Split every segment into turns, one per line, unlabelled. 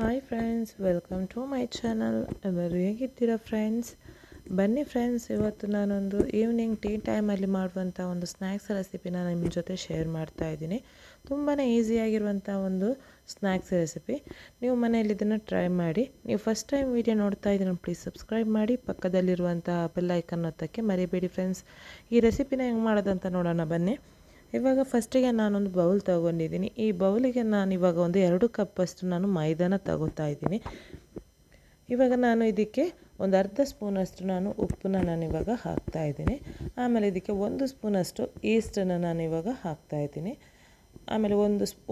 Hi friends, welcome to my channel. ಎಲ್ಲರೂ ಹೇಗಿದ್ದೀರಾ friends? ಬನ್ನಿ ಫ್ರೆಂಡ್ಸ್, ಇವತ್ತು ನಾನೊಂದು ಈವ್ನಿಂಗ್ ಟೀ ಟೈಮಲ್ಲಿ ಮಾಡುವಂಥ ಒಂದು ಸ್ನ್ಯಾಕ್ಸ್ ರೆಸಿಪಿನ ನಿಮ್ಮ ಜೊತೆ ಶೇರ್ ಮಾಡ್ತಾ ಇದ್ದೀನಿ. ತುಂಬಾ ಈಸಿಯಾಗಿರುವಂಥ ಒಂದು ಸ್ನ್ಯಾಕ್ಸ್ ರೆಸಿಪಿ. ನೀವು ಮನೆಯಲ್ಲಿ ಇದನ್ನು ಟ್ರೈ ಮಾಡಿ. ನೀವು ಫಸ್ಟ್ ಟೈಮ್ ವಿಡಿಯೋ ನೋಡ್ತಾ ಇದ್ದೀರ, ಪ್ಲೀಸ್ ಸಬ್ಸ್ಕ್ರೈಬ್ ಮಾಡಿ. ಪಕ್ಕದಲ್ಲಿರುವಂಥ ಬೆಲ್ ಐಕನ್ ಒತ್ತಕ್ಕೆ ಮರಿಬೇಡಿ ಫ್ರೆಂಡ್ಸ್. ಈ ರೆಸಿಪಿನ ಹೆಂಗೆ ಮಾಡೋದಂತ ನೋಡೋಣ ಬನ್ನಿ. ಇವಾಗ ಫಸ್ಟಿಗೆ ನಾನೊಂದು ಬೌಲ್ ತೊಗೊಂಡಿದ್ದೀನಿ. ಈ ಬೌಲಿಗೆ ನಾನು ಇವಾಗ ಒಂದು 2 ಕಪ್ಪಷ್ಟು ನಾನು ಮೈದಾನ ತಗೋತಾ ಇದ್ದೀನಿ. ಇವಾಗ ನಾನು ಇದಕ್ಕೆ ಒಂದು ಅರ್ಧ ಸ್ಪೂನಷ್ಟು ನಾನು ಉಪ್ಪನ್ನ ನಾನಿವಾಗ ಹಾಕ್ತಾಯಿದ್ದೀನಿ. ಆಮೇಲೆ ಇದಕ್ಕೆ 1 ಸ್ಪೂನಷ್ಟು ಈಸ್ಟನ್ನು ನಾನಿವಾಗ ಹಾಕ್ತಾಯಿದ್ದೀನಿ. ಆಮೇಲೆ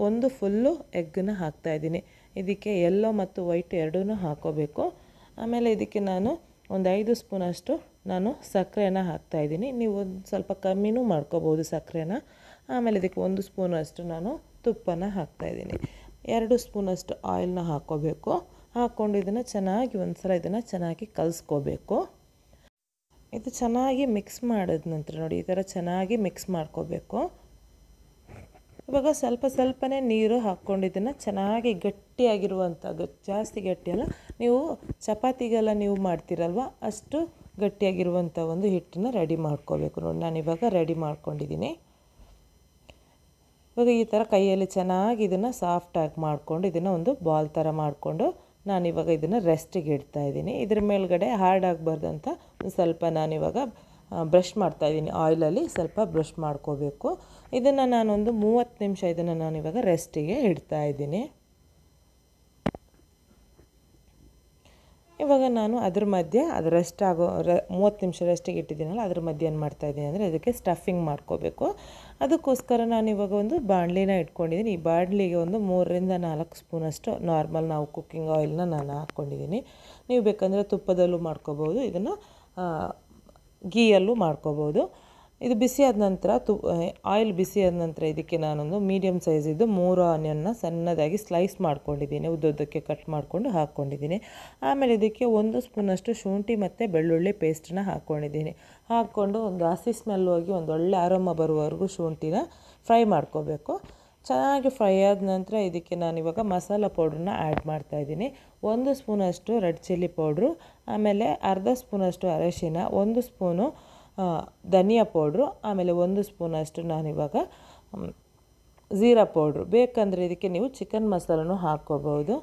ಒಂದು ಫುಲ್ಲು ಎಗ್ಗನ್ನು ಹಾಕ್ತಾಯಿದ್ದೀನಿ. ಇದಕ್ಕೆ ಯೆಲ್ಲೋ ಮತ್ತು ವೈಟ್ ಎರಡೂ ಹಾಕೋಬೇಕು. ಆಮೇಲೆ ಇದಕ್ಕೆ ನಾನು ಒಂದು 5 ಸ್ಪೂನಷ್ಟು ನಾನು ಸಕ್ಕರೆನ ಹಾಕ್ತಾಯಿದ್ದೀನಿ. ನೀವು ಒಂದು ಸ್ವಲ್ಪ ಕಮ್ಮಿನೂ ಮಾಡ್ಕೋಬೋದು ಸಕ್ಕರೆನ. ಆಮೇಲೆ ಇದಕ್ಕೆ 1 ಸ್ಪೂನಷ್ಟು ನಾನು ತುಪ್ಪನ ಹಾಕ್ತಾಯಿದ್ದೀನಿ. 2 ಸ್ಪೂನಷ್ಟು ಆಯಿಲ್ನ ಹಾಕ್ಕೋಬೇಕು. ಹಾಕ್ಕೊಂಡು ಇದನ್ನು ಚೆನ್ನಾಗಿ ಒಂದ್ಸಲ ಇದನ್ನು ಚೆನ್ನಾಗಿ ಕಲಿಸ್ಕೋಬೇಕು. ಇದು ಚೆನ್ನಾಗಿ ಮಿಕ್ಸ್ ಮಾಡಿದ ನಂತರ ನೋಡಿ, ಈ ಥರ ಚೆನ್ನಾಗಿ ಮಿಕ್ಸ್ ಮಾಡ್ಕೋಬೇಕು. ಇವಾಗ ಸ್ವಲ್ಪನೇ ನೀರು ಹಾಕ್ಕೊಂಡು ಇದನ್ನು ಚೆನ್ನಾಗಿ ಗಟ್ಟಿಯಾಗಿರುವಂಥ, ಜಾಸ್ತಿ ಗಟ್ಟಿಯಲ್ಲ, ನೀವು ಚಪಾತಿಗೆಲ್ಲ ನೀವು ಮಾಡ್ತೀರಲ್ವ ಅಷ್ಟು ಗಟ್ಟಿಯಾಗಿರುವಂಥ ಒಂದು ಹಿಟ್ಟನ್ನು ರೆಡಿ ಮಾಡ್ಕೋಬೇಕು. ನೋಡಿ, ನಾನಿವಾಗ ರೆಡಿ ಮಾಡ್ಕೊಂಡಿದ್ದೀನಿ. ಇವಾಗ ಈ ಥರ ಕೈಯಲ್ಲಿ ಚೆನ್ನಾಗಿ ಇದನ್ನು ಸಾಫ್ಟಾಗಿ ಮಾಡಿಕೊಂಡು ಇದನ್ನು ಒಂದು ಬಾಲ್ ಥರ ಮಾಡಿಕೊಂಡು ನಾನಿವಾಗ ಇದನ್ನು ರೆಸ್ಟಿಗೆ ಇಡ್ತಾ ಇದ್ದೀನಿ. ಇದ್ರ ಮೇಲ್ಗಡೆ ಹಾರ್ಡ್ ಆಗಬಾರ್ದು ಅಂತ ಒಂದು ಸ್ವಲ್ಪ ನಾನಿವಾಗ ಬ್ರಷ್ ಮಾಡ್ತಾಯಿದ್ದೀನಿ. ಆಯಿಲಲ್ಲಿ ಸ್ವಲ್ಪ ಬ್ರಷ್ ಮಾಡ್ಕೋಬೇಕು. ಇದನ್ನು ನಾನೊಂದು 30 ನಿಮಿಷ ಇದನ್ನು ನಾನಿವಾಗ ರೆಸ್ಟಿಗೆ ಇಡ್ತಾ ಇದ್ದೀನಿ. ಇವಾಗ ನಾನು ಅದ್ರ ಮಧ್ಯೆ ಅದು ರೆಸ್ಟ್ ಆಗೋ 30 ನಿಮಿಷ ರೆಸ್ಟಿಗೆ ಇಟ್ಟಿದ್ದೀನಲ್ಲ, ಅದ್ರ ಮಧ್ಯೆ ಏನು ಮಾಡ್ತಾಯಿದ್ದೀನಿ ಅಂದರೆ ಅದಕ್ಕೆ ಸ್ಟಫಿಂಗ್ ಮಾಡ್ಕೋಬೇಕು. ಅದಕ್ಕೋಸ್ಕರ ನಾನು ಇವಾಗ ಒಂದು ಬಾಣಲಿನ ಇಟ್ಕೊಂಡಿದ್ದೀನಿ. ಈ ಬಾಣಲಿಗೆ ಒಂದು 3ರಿಂದ 4 ಸ್ಪೂನಷ್ಟು ನಾರ್ಮಲ್ ನಾವು ಕುಕ್ಕಿಂಗ್ ಆಯಿಲ್ನ ನಾನು ಹಾಕ್ಕೊಂಡಿದ್ದೀನಿ. ನೀವು ಬೇಕಂದರೆ ತುಪ್ಪದಲ್ಲೂ ಮಾಡ್ಕೋಬೋದು, ಇದನ್ನು ಗೀಯಲ್ಲೂ ಮಾಡ್ಕೋಬೋದು. ಇದು ಬಿಸಿಯಾದ ನಂತರ ಆಯಿಲ್ ಬಿಸಿಯಾದ ನಂತರ ಇದಕ್ಕೆ ನಾನೊಂದು ಮೀಡಿಯಮ್ ಸೈಜಿದ್ದು 3 ಆನಿಯನ್ನ ಸಣ್ಣದಾಗಿ ಸ್ಲೈಸ್ ಮಾಡ್ಕೊಂಡಿದ್ದೀನಿ, ಉದ್ದುದ್ದಕ್ಕೆ ಕಟ್ ಮಾಡಿಕೊಂಡು ಹಾಕ್ಕೊಂಡಿದ್ದೀನಿ. ಆಮೇಲೆ ಇದಕ್ಕೆ 1 ಸ್ಪೂನಷ್ಟು ಶುಂಠಿ ಮತ್ತು ಬೆಳ್ಳುಳ್ಳಿ ಪೇಸ್ಟನ್ನ ಹಾಕ್ಕೊಂಡಿದ್ದೀನಿ. ಹಾಕ್ಕೊಂಡು ಒಂದು ಹಸಿ ಸ್ಮೆಲ್ ಹೋಗಿ ಒಂದು ಒಳ್ಳೆ ಆರೋಮ ಬರುವವರೆಗೂ ಶುಂಠಿನ ಫ್ರೈ ಮಾಡ್ಕೋಬೇಕು. ಚೆನ್ನಾಗಿ ಫ್ರೈ ಆದ ನಂತರ ಇದಕ್ಕೆ ನಾನಿವಾಗ ಮಸಾಲ ಪೌಡ್ರನ್ನ ಆ್ಯಡ್ ಮಾಡ್ತಾಯಿದ್ದೀನಿ. 1 ಸ್ಪೂನಷ್ಟು ರೆಡ್ ಚಿಲ್ಲಿ ಪೌಡ್ರು, ಆಮೇಲೆ ಅರ್ಧ ಸ್ಪೂನಷ್ಟು ಅರಿಶಿನ, 1 ಸ್ಪೂನು ಧನಿಯಾ ಪೌಡ್ರು, ಆಮೇಲೆ 1 ಸ್ಪೂನಷ್ಟು ನಾನಿವಾಗ ಜೀರಾ ಪೌಡ್ರು. ಬೇಕಂದರೆ ಇದಕ್ಕೆ ನೀವು ಚಿಕನ್ ಮಸಾಲನೂ ಹಾಕ್ಕೋಬೋದು.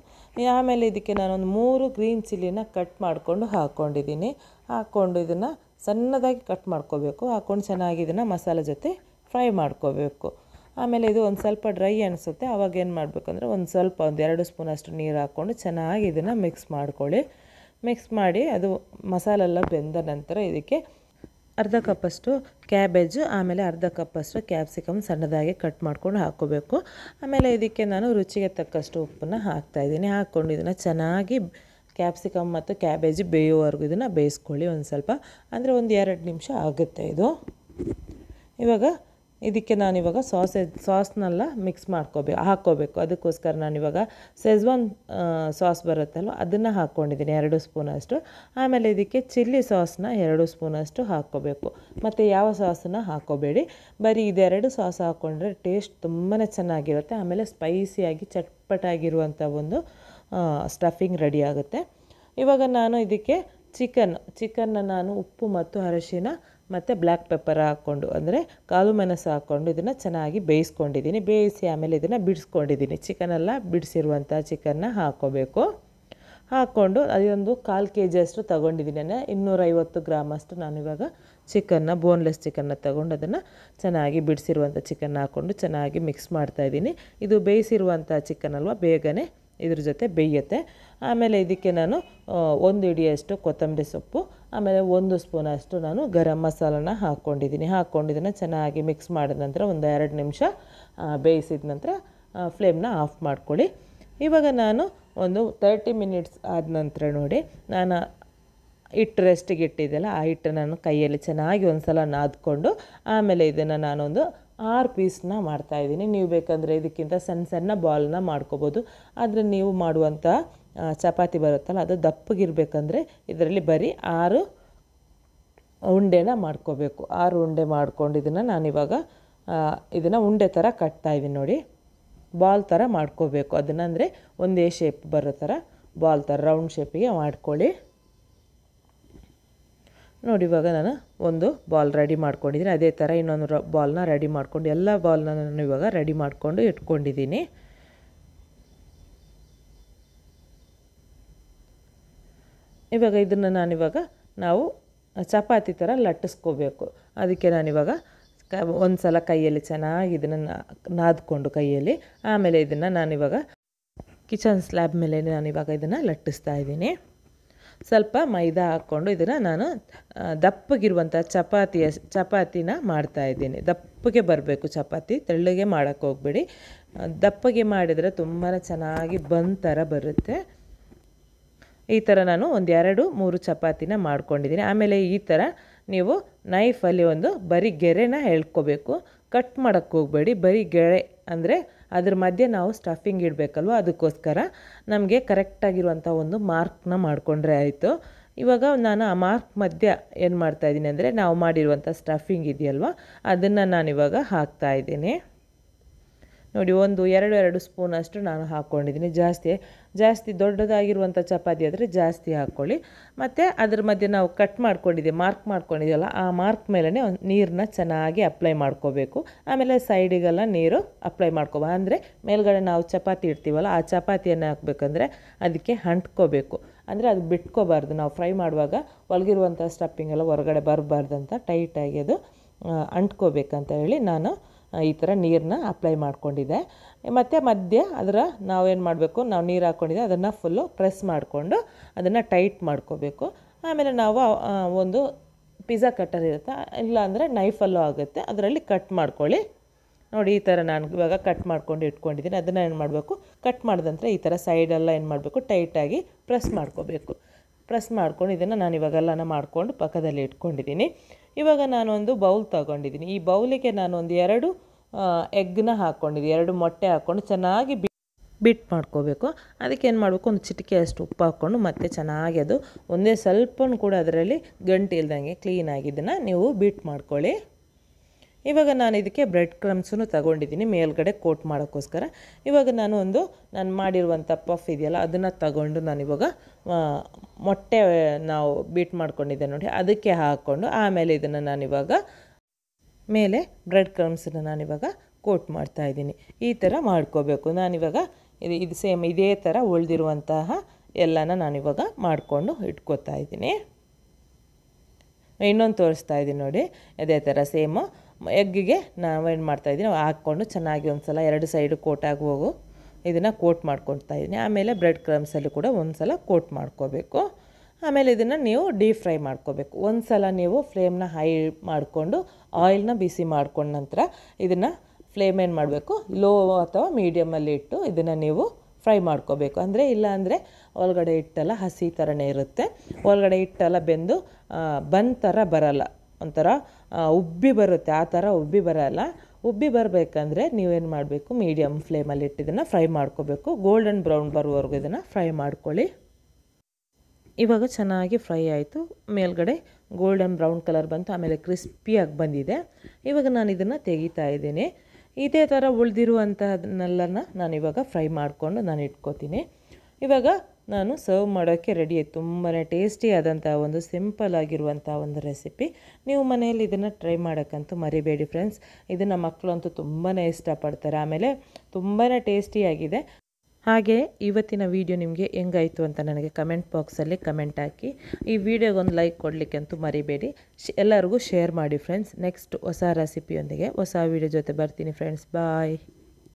ಆಮೇಲೆ ಇದಕ್ಕೆ ನಾನೊಂದು 3 ಗ್ರೀನ್ ಚಿಲ್ಲಿನ ಕಟ್ ಮಾಡಿಕೊಂಡು ಹಾಕ್ಕೊಂಡಿದ್ದೀನಿ. ಹಾಕ್ಕೊಂಡು ಇದನ್ನು ಸಣ್ಣದಾಗಿ ಕಟ್ ಮಾಡ್ಕೋಬೇಕು. ಹಾಕ್ಕೊಂಡು ಚೆನ್ನಾಗಿ ಇದನ್ನು ಮಸಾಲೆ ಜೊತೆ ಫ್ರೈ ಮಾಡ್ಕೋಬೇಕು. ಆಮೇಲೆ ಇದು ಒಂದು ಸ್ವಲ್ಪ ಡ್ರೈ ಅನಿಸುತ್ತೆ. ಆವಾಗ ಏನು ಮಾಡಬೇಕಂದ್ರೆ ಒಂದು 2 ಸ್ಪೂನಷ್ಟು ನೀರು ಹಾಕ್ಕೊಂಡು ಚೆನ್ನಾಗಿ ಇದನ್ನು ಮಿಕ್ಸ್ ಮಾಡ್ಕೊಳ್ಳಿ. ಮಿಕ್ಸ್ ಮಾಡಿ ಅದು ಮಸಾಲೆಲ್ಲ ಬೆಂದ ನಂತರ ಇದಕ್ಕೆ ಅರ್ಧ ಕಪ್ಪಷ್ಟು ಕ್ಯಾಬೇಜು, ಆಮೇಲೆ ಅರ್ಧ ಕಪ್ಪಷ್ಟು ಕ್ಯಾಪ್ಸಿಕಮ್ ಸಣ್ಣದಾಗಿ ಕಟ್ ಮಾಡ್ಕೊಂಡು ಹಾಕ್ಕೋಬೇಕು. ಆಮೇಲೆ ಇದಕ್ಕೆ ನಾನು ರುಚಿಗೆ ತಕ್ಕಷ್ಟು ಉಪ್ಪನ್ನು ಹಾಕ್ತಾಯಿದ್ದೀನಿ. ಹಾಕ್ಕೊಂಡು ಇದನ್ನು ಚೆನ್ನಾಗಿ ಕ್ಯಾಪ್ಸಿಕಮ್ ಮತ್ತು ಕ್ಯಾಬೇಜು ಬೇಯುವವರೆಗೂ ಇದನ್ನು ಬೇಯಿಸ್ಕೊಳ್ಳಿ. ಒಂದು ಸ್ವಲ್ಪ ಅಂದರೆ ಒಂದು 2 ನಿಮಿಷ ಆಗುತ್ತೆ ಇದು. ಇವಾಗ ಇದಕ್ಕೆ ನಾನಿವಾಗ ಸಾಸ್ನೆಲ್ಲ ಮಿಕ್ಸ್ ಹಾಕ್ಕೋಬೇಕು. ಅದಕ್ಕೋಸ್ಕರ ನಾನಿವಾಗ ಸೆಜ್ವಾನ್ ಸಾಸ್ ಬರುತ್ತಲ್ವ, ಅದನ್ನು ಹಾಕ್ಕೊಂಡಿದ್ದೀನಿ 2 ಸ್ಪೂನಷ್ಟು. ಆಮೇಲೆ ಇದಕ್ಕೆ ಚಿಲ್ಲಿ ಸಾಸ್ನ 2 ಸ್ಪೂನಷ್ಟು ಹಾಕ್ಕೋಬೇಕು. ಮತ್ತು ಯಾವ ಸಾಸನ್ನು ಹಾಕ್ಕೋಬೇಡಿ, ಬರೀ ಇದೆರಡು ಸಾಸ್ ಹಾಕ್ಕೊಂಡ್ರೆ ಟೇಸ್ಟ್ ತುಂಬಾ ಚೆನ್ನಾಗಿರುತ್ತೆ. ಆಮೇಲೆ ಸ್ಪೈಸಿಯಾಗಿ ಚಟ್ಪಟಾಗಿರುವಂಥ ಒಂದು ಸ್ಟಫಿಂಗ್ ರೆಡಿ ಆಗುತ್ತೆ. ಇವಾಗ ನಾನು ಇದಕ್ಕೆ ಚಿಕನ್ನ ನಾನು ಉಪ್ಪು ಮತ್ತು ಅರಿಶಿನ ಮತ್ತು ಬ್ಲ್ಯಾಕ್ ಪೆಪ್ಪರ್ ಹಾಕ್ಕೊಂಡು, ಅಂದರೆ ಕಾಳು ಮೆಣಸು ಹಾಕ್ಕೊಂಡು ಇದನ್ನು ಚೆನ್ನಾಗಿ ಬೇಯಿಸ್ಕೊಂಡಿದ್ದೀನಿ. ಬೇಯಿಸಿ ಆಮೇಲೆ ಇದನ್ನು ಬಿಡಿಸ್ಕೊಂಡಿದ್ದೀನಿ. ಚಿಕನೆಲ್ಲ ಬಿಡಿಸಿರುವಂಥ ಚಿಕನ್ನ ಹಾಕ್ಕೋಬೇಕು. ಹಾಕ್ಕೊಂಡು ಅದೊಂದು 1/4 kg ಅಷ್ಟು ತೊಗೊಂಡಿದ್ದೀನಿ. 250 ಗ್ರಾಮಷ್ಟು ನಾನಿವಾಗ ಬೋನ್ಲೆಸ್ ಚಿಕನ್ನ ತೊಗೊಂಡು ಅದನ್ನು ಚೆನ್ನಾಗಿ ಬಿಡಿಸಿರುವಂಥ ಚಿಕನ್ನ ಹಾಕ್ಕೊಂಡು ಚೆನ್ನಾಗಿ ಮಿಕ್ಸ್ ಮಾಡ್ತಾಯಿದ್ದೀನಿ. ಇದು ಬೇಯಿಸಿರುವಂಥ ಚಿಕನ್ ಅಲ್ವ, ಬೇಗನೆ ಇದ್ರ ಜೊತೆ ಬೇಯುತ್ತೆ. ಆಮೇಲೆ ಇದಕ್ಕೆ ನಾನು 1 ಹಿಡಿಯಷ್ಟು ಕೊತ್ತಂಬರಿ ಸೊಪ್ಪು, ಆಮೇಲೆ 1 ಸ್ಪೂನಷ್ಟು ನಾನು ಗರಂ ಮಸಾಲನ ಹಾಕ್ಕೊಂಡಿದ್ದೀನಿ. ಹಾಕ್ಕೊಂಡಿದ್ದನ್ನು ಚೆನ್ನಾಗಿ ಮಿಕ್ಸ್ ಮಾಡಿದ ನಂತರ ಒಂದು 2 ನಿಮಿಷ ಬೇಯಿಸಿದ ನಂತರ ಫ್ಲೇಮ್ನ ಆಫ್ ಮಾಡ್ಕೊಳ್ಳಿ. ಇವಾಗ ನಾನು ಒಂದು 30 ಮಿನಿಟ್ಸ್ ಆದ ನಂತರ ನೋಡಿ, ನಾನು ಹಿಟ್ಟು ರೆಸ್ಟಿಗೆ ಇಟ್ಟಿದ್ದೆಲ್ಲ ಆ ಹಿಟ್ಟು ನಾನು ಕೈಯಲ್ಲಿ ಚೆನ್ನಾಗಿ ಒಂದು ಸಲ ನಾದ್ಕೊಂಡು ಆಮೇಲೆ ಇದನ್ನು ನಾನೊಂದು 6 ಪೀಸ್ನ ಮಾಡ್ತಾಯಿದ್ದೀನಿ. ನೀವು ಬೇಕಂದರೆ ಇದಕ್ಕಿಂತ ಸಣ್ಣ ಬಾಲ್ನ ಮಾಡ್ಕೋಬೋದು. ಆದರೆ ನೀವು ಮಾಡುವಂಥ ಚಪಾತಿ ಬರುತ್ತಲ್ಲ, ಅದು ದಪ್ಪಗಿರಬೇಕಂದ್ರೆ ಇದರಲ್ಲಿ ಬರೀ 6 ಉಂಡೆನ ಮಾಡ್ಕೋಬೇಕು. 6 ಉಂಡೆ ಮಾಡ್ಕೊಂಡು ಇದನ್ನು ನಾನಿವಾಗ ಇದನ್ನು ಉಂಡೆ ಥರ ಕಟ್ತಾಯಿದ್ದೀನಿ ನೋಡಿ. ಬಾಲ್ ಥರ ಮಾಡ್ಕೋಬೇಕು. ಅದನ್ನು ಅಂದರೆ ಒಂದೇ ಶೇಪ್ ಬರೋ ಥರ ಬಾಲ್ ಥರ ರೌಂಡ್ ಶೇಪಿಗೆ ಮಾಡ್ಕೊಳ್ಳಿ. ನೋಡಿ ಇವಾಗ ನಾನು ಒಂದು ಬಾಲ್ ರೆಡಿ ಮಾಡ್ಕೊಂಡಿದ್ದೀನಿ. ಅದೇ ಥರ ಇನ್ನೊಂದು ಬಾಲ್ನ ರೆಡಿ ಮಾಡ್ಕೊಂಡು ಎಲ್ಲ ಬಾಲ್ನ ನಾನು ಇವಾಗ ರೆಡಿ ಮಾಡಿಕೊಂಡು ಇಟ್ಕೊಂಡಿದ್ದೀನಿ. ಇವಾಗ ಇದನ್ನು ನಾನಿವಾಗ ನಾವು ಚಪಾತಿ ಥರ ಲಟ್ಟಿಸ್ಕೋಬೇಕು. ಅದಕ್ಕೆ ನಾನಿವಾಗ ಒಂದು ಸಲ ಕೈಯಲ್ಲಿ ಚೆನ್ನಾಗಿ ಇದನ್ನು ನಾದ್ಕೊಂಡು ಕೈಯಲ್ಲಿ, ಆಮೇಲೆ ಇದನ್ನು ನಾನಿವಾಗ ಕಿಚನ್ ಸ್ಲ್ಯಾಬ್ ಮೇಲೆ ನಾನಿವಾಗ ಇದನ್ನು ಲಟ್ಟಿಸ್ತಾ ಇದ್ದೀನಿ. ಸ್ವಲ್ಪ ಮೈದಾ ಹಾಕ್ಕೊಂಡು ಇದನ್ನು ನಾನು ದಪ್ಪಗಿರುವಂಥ ಚಪಾತಿನ ಮಾಡ್ತಾಯಿದ್ದೀನಿ. ದಪ್ಪಗೆ ಬರಬೇಕು ಚಪಾತಿ, ತೆಳ್ಳಗೆ ಮಾಡೋಕ್ಕೆ ಹೋಗಬೇಡಿ. ದಪ್ಪಗೆ ಮಾಡಿದರೆ ತುಂಬಾ ಚೆನ್ನಾಗಿ ಬಂದ್ ಥರ ಬರುತ್ತೆ. ಈ ಥರ ನಾನು ಒಂದು 2-3 ಚಪಾತಿನ ಮಾಡ್ಕೊಂಡಿದ್ದೀನಿ. ಆಮೇಲೆ ಈ ಥರ ನೀವು ನೈಫಲ್ಲಿ ಒಂದು ಬರೀ ಗೆರೆನ ಎಳ್ಕೊಬೇಕು, ಕಟ್ ಮಾಡೋಕ್ಕೆ ಹೋಗಬೇಡಿ. ಬರೀ ಗೆರೆ ಅಂದರೆ ಅದ್ರ ಮಧ್ಯೆ ನಾವು ಸ್ಟಫಿಂಗ್ ಇಡಬೇಕಲ್ವ, ಅದಕ್ಕೋಸ್ಕರ ನಮಗೆ ಕರೆಕ್ಟಾಗಿರುವಂಥ ಒಂದು ಮಾರ್ಕ್ನ ಮಾಡಿಕೊಂಡ್ರೆ ಆಯಿತು. ಇವಾಗ ನಾನು ಆ ಮಾರ್ಕ್ ಮಧ್ಯೆ ಏನು ಮಾಡ್ತಾಯಿದ್ದೀನಿ ಅಂದರೆ ನಾವು ಮಾಡಿರುವಂಥ ಸ್ಟಫಿಂಗ್ ಇದೆಯಲ್ವ ಅದನ್ನು ನಾನಿವಾಗ ಹಾಕ್ತಾಯಿದ್ದೀನಿ. ನೋಡಿ 1-2 ಸ್ಪೂನಷ್ಟು ನಾನು ಹಾಕ್ಕೊಂಡಿದ್ದೀನಿ. ಜಾಸ್ತಿ ದೊಡ್ಡದಾಗಿರುವಂಥ ಚಪಾತಿ ಆದರೆ ಜಾಸ್ತಿ ಹಾಕ್ಕೊಳ್ಳಿ. ಮತ್ತು ಅದ್ರ ಮಧ್ಯೆ ನಾವು ಕಟ್ ಮಾಡ್ಕೊಂಡಿದ್ದೀವಿ, ಮಾರ್ಕ್ ಮಾಡ್ಕೊಂಡಿದ್ದೀವಲ್ಲ, ಆ ಮಾರ್ಕ್ ಮೇಲೇ ನೀರನ್ನ ಚೆನ್ನಾಗಿ ಅಪ್ಲೈ ಮಾಡ್ಕೋಬೇಕು. ಆಮೇಲೆ ಸೈಡಿಗೆಲ್ಲ ನೀರು ಅಪ್ಲೈ ಮಾಡ್ಕೋಬೇಕು. ಅಂದರೆ ಮೇಲ್ಗಡೆ ನಾವು ಚಪಾತಿ ಇಡ್ತೀವಲ್ಲ, ಆ ಚಪಾತಿಯನ್ನು ಹಾಕಬೇಕಂದ್ರೆ ಅದಕ್ಕೆ ಅಂಟ್ಕೋಬೇಕು. ಅಂದರೆ ಅದು ಬಿಟ್ಕೋಬಾರ್ದು. ನಾವು ಫ್ರೈ ಮಾಡುವಾಗ ಒಳಗಿರುವಂಥ ಸ್ಟಫಿಂಗ್ ಎಲ್ಲ ಹೊರಗಡೆ ಬರಬಾರ್ದಂತ ಟೈಟಾಗಿ ಅದು ಅಂಟ್ಕೋಬೇಕಂತ ಹೇಳಿ ನಾನು ಈ ಥರ ನೀರನ್ನ ಅಪ್ಲೈ ಮಾಡ್ಕೊಂಡಿದ್ದೆ. ಮತ್ತು ಮಧ್ಯೆ ಅದರ ನಾವೇನು ಮಾಡಬೇಕು, ನಾವು ನೀರು ಹಾಕ್ಕೊಂಡಿದ್ದೆ ಅದನ್ನು ಫುಲ್ಲು ಪ್ರೆಸ್ ಮಾಡಿಕೊಂಡು ಅದನ್ನು ಟೈಟ್ ಮಾಡ್ಕೋಬೇಕು. ಆಮೇಲೆ ನಾವು ಒಂದು ಪಿಜ್ಜಾ ಕಟ್ಟರ್ ಇರುತ್ತೆ, ಇಲ್ಲಾಂದರೆ ನೈಫಲ್ಲೂ ಆಗುತ್ತೆ, ಅದರಲ್ಲಿ ಕಟ್ ಮಾಡ್ಕೊಳ್ಳಿ. ನೋಡಿ ಈ ಥರ ನಾನು ಇವಾಗ ಕಟ್ ಮಾಡ್ಕೊಂಡು ಇಟ್ಕೊಂಡಿದ್ದೀನಿ. ಅದನ್ನು ಏನು ಮಾಡಬೇಕು, ಕಟ್ ಮಾಡಿದಂತೆ ಈ ಥರ ಸೈಡೆಲ್ಲ ಏನು ಮಾಡಬೇಕು, ಟೈಟಾಗಿ ಪ್ರೆಸ್ ಮಾಡ್ಕೋಬೇಕು. ಪ್ರೆಸ್ ಮಾಡ್ಕೊಂಡು ಇದನ್ನು ನಾನು ಇವಾಗೆಲ್ಲನ ಮಾಡಿಕೊಂಡು ಪಕ್ಕದಲ್ಲಿ ಇಟ್ಕೊಂಡಿದ್ದೀನಿ. ಇವಾಗ ನಾನೊಂದು ಬೌಲ್ ತೊಗೊಂಡಿದ್ದೀನಿ. ಈ ಬೌಲಿಗೆ ನಾನು ಒಂದು 2 ಎಗ್ನ ಹಾಕ್ಕೊಂಡಿದ್ದೀನಿ. 2 ಮೊಟ್ಟೆ ಹಾಕ್ಕೊಂಡು ಚೆನ್ನಾಗಿ ಬೀಟ್ ಮಾಡ್ಕೋಬೇಕು. ಅದಕ್ಕೆ ಏನು ಮಾಡಬೇಕು, ಒಂದು ಚಿಟಿಕೆ ಅಷ್ಟು ಉಪ್ಪು ಹಾಕ್ಕೊಂಡು ಮತ್ತೆ ಚೆನ್ನಾಗಿ ಅದು ಒಂದೇ ಸ್ವಲ್ಪನೂ ಕೂಡ ಅದರಲ್ಲಿ ಗಂಟು ಇಲ್ದಂಗೆ ಕ್ಲೀನಾಗಿ ಇದನ್ನು ನೀವು ಬೀಟ್ ಮಾಡ್ಕೊಳ್ಳಿ. ಇವಾಗ ನಾನು ಇದಕ್ಕೆ ಬ್ರೆಡ್ ಕ್ರಮ್ಸನ್ನು ತಗೊಂಡಿದ್ದೀನಿ ಮೇಲ್ಗಡೆ ಕೋಟ್ ಮಾಡೋಕ್ಕೋಸ್ಕರ. ಇವಾಗ ನಾನು ಮಾಡಿರುವಂಥ ಪಫ್ ಇದೆಯಲ್ಲ ಅದನ್ನು ತಗೊಂಡು ನಾನಿವಾಗ ಮೊಟ್ಟೆ ನಾವು ಬೀಟ್ ಮಾಡ್ಕೊಂಡಿದ್ದೆ ನೋಡಿ ಅದಕ್ಕೆ ಹಾಕ್ಕೊಂಡು ಆಮೇಲೆ ಇದನ್ನು ನಾನಿವಾಗ ಮೇಲೆ ಬ್ರೆಡ್ ಕ್ರಮ್ಸನ್ನು ನಾನಿವಾಗ ಕೋಟ್ ಮಾಡ್ತಾಯಿದ್ದೀನಿ. ಈ ಥರ ಮಾಡ್ಕೋಬೇಕು. ನಾನಿವಾಗ ಇದು ಸೇಮ್ ಇದೇ ಥರ ಉಳಿದಿರುವಂತಹ ಎಲ್ಲನ ನಾನಿವಾಗ ಮಾಡಿಕೊಂಡು ಇಟ್ಕೋತಾ ಇದ್ದೀನಿ. ಇನ್ನೊಂದು ತೋರಿಸ್ತಾ ಇದ್ದೀನಿ ನೋಡಿ, ಅದೇ ಥರ ಸೇಮು ಎಗ್ಗಿಗೆ ನಾವೇನು ಮಾಡ್ತಾಯಿದ್ದೀನಿ ಹಾಕ್ಕೊಂಡು ಚೆನ್ನಾಗಿ ಒಂದು ಸಲ 2 ಸೈಡು ಕೋಟ್ ಆಗುವವು ಇದನ್ನು ಕೋಟ್ ಮಾಡ್ಕೊಳ್ತಾ ಇದ್ದೀನಿ. ಆಮೇಲೆ ಬ್ರೆಡ್ ಕ್ರಮ್ಸಲ್ಲಿ ಕೂಡ ಒಂದು ಸಲ ಕೋಟ್ ಮಾಡ್ಕೋಬೇಕು. ಆಮೇಲೆ ಇದನ್ನು ನೀವು ಡೀಪ್ ಫ್ರೈ ಮಾಡ್ಕೋಬೇಕು. ಒಂದು ಸಲ ನೀವು ಫ್ಲೇಮ್ನ ಹೈ ಮಾಡಿಕೊಂಡು ಆಯಿಲ್ನ ಬಿಸಿ ಮಾಡ್ಕೊಂಡ ನಂತರ ಇದನ್ನು ಫ್ಲೇಮ್ ಏನು ಮಾಡಬೇಕು, ಲೋ ಅಥವಾ ಮೀಡಿಯಮಲ್ಲಿ ಇಟ್ಟು ಇದನ್ನು ನೀವು ಫ್ರೈ ಮಾಡ್ಕೋಬೇಕು. ಅಂದರೆ ಇಲ್ಲಾಂದರೆ ಒಳಗಡೆ ಹಿಟ್ಟೆಲ್ಲ ಹಸಿ ಥರನೇ ಇರುತ್ತೆ, ಒಳಗಡೆ ಹಿಟ್ಟೆಲ್ಲ ಬೆಂದು ಬನ್ ಥರ ಬರಲ್ಲ, ಒಂಥರ ಉಬ್ಬಿ ಬರುತ್ತೆ. ಆ ಥರ ಉಬ್ಬಿ ಬರಲ್ಲ. ಉಬ್ಬಿ ಬರಬೇಕಂದ್ರೆ ನೀವೇನು ಮಾಡಬೇಕು, ಮೀಡಿಯಮ್ ಫ್ಲೇಮಲ್ಲಿ ಇಟ್ಟು ಇದನ್ನು ಫ್ರೈ ಮಾಡ್ಕೋಬೇಕು. ಗೋಲ್ಡನ್ ಬ್ರೌನ್ ಬರುವವರೆಗೂ ಇದನ್ನು ಫ್ರೈ ಮಾಡ್ಕೊಳ್ಳಿ. ಇವಾಗ ಚೆನ್ನಾಗಿ ಫ್ರೈ ಆಯಿತು, ಮೇಲ್ಗಡೆ ಗೋಲ್ಡನ್ ಬ್ರೌನ್ ಕಲರ್ ಬಂತು, ಆಮೇಲೆ ಕ್ರಿಸ್ಪಿಯಾಗಿ ಬಂದಿದೆ. ಇವಾಗ ನಾನು ಇದನ್ನು ತೆಗಿತಾ ಇದ್ದೀನಿ. ಇದೇ ಥರ ಉಳಿದಿರುವಂಥದ್ದನ್ನೆಲ್ಲನ ನಾನಿವಾಗ ಫ್ರೈ ಮಾಡಿಕೊಂಡು ನಾನು ಇಟ್ಕೋತೀನಿ. ಇವಾಗ ನಾನು ಸರ್ವ್ ಮಾಡೋಕ್ಕೆ ರೆಡಿ ಆಯಿತು. ತುಂಬಾ ಟೇಸ್ಟಿ ಆದಂಥ ಒಂದು ಸಿಂಪಲ್ ಆಗಿರುವಂಥ ಒಂದು ರೆಸಿಪಿ. ನೀವು ಮನೆಯಲ್ಲಿ ಇದನ್ನು ಟ್ರೈ ಮಾಡೋಕ್ಕಂತೂ ಮರಿಬೇಡಿ ಫ್ರೆಂಡ್ಸ್. ಇದನ್ನು ಮಕ್ಕಳಂತೂ ತುಂಬಾ ಇಷ್ಟಪಡ್ತಾರೆ. ಆಮೇಲೆ ತುಂಬಾ ಟೇಸ್ಟಿಯಾಗಿದೆ. ಹಾಗೆ ಇವತ್ತಿನ ವಿಡಿಯೋ ನಿಮಗೆ ಹೆಂಗಾಯಿತು ಅಂತ ನನಗೆ ಕಮೆಂಟ್ ಬಾಕ್ಸಲ್ಲಿ ಕಮೆಂಟ್ ಹಾಕಿ. ಈ ವಿಡಿಯೋಗೊಂದು ಲೈಕ್ ಕೊಡಲಿಕ್ಕೆ ಅಂತೂ ಮರಿಬೇಡಿ. ಎಲ್ಲರಿಗೂ ಶೇರ್ ಮಾಡಿ ಫ್ರೆಂಡ್ಸ್. ನೆಕ್ಸ್ಟ್ ಹೊಸ ರೆಸಿಪಿಯೊಂದಿಗೆ ಹೊಸ ವಿಡಿಯೋ ಜೊತೆ ಬರ್ತೀನಿ ಫ್ರೆಂಡ್ಸ್. ಬಾಯ್.